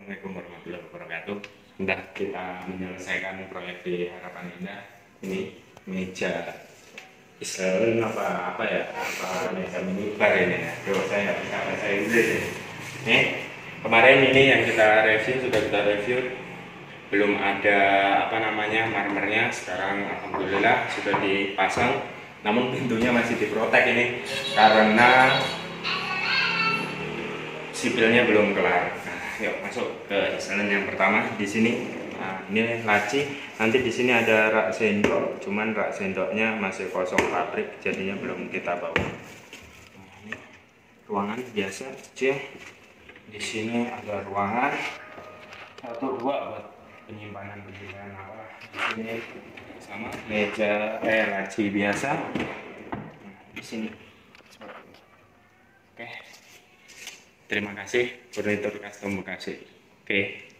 Assalamualaikum warahmatullahi wabarakatuh. Sudah kita menyelesaikan proyek di Harapan Indah. Ini meja Israel apa ya? Apa meja minibar ini ya? Tuh, saya nggak bisa bahasa Inggris ya. Nih, kemarin ini yang kita review sudah kita review. Belum ada apa namanya marmernya. Sekarang alhamdulillah sudah dipasang. Namun pintunya masih diprotek ini karena sipilnya belum kelar. Nah, yuk masuk ke jalan yang pertama di sini. Nah, ini laci. Nanti di sini ada rak sendok, cuman rak sendoknya masih kosong pabrik, jadinya belum kita bawa. Nah, ini ruangan biasa aja. Di sini ada ruangan satu dua buat penyimpanan apa. Di sini sama meja laci biasa. Nah, di sini seperti ini. Oke. Terima kasih, Furnitur Custom Bekasi. Oke.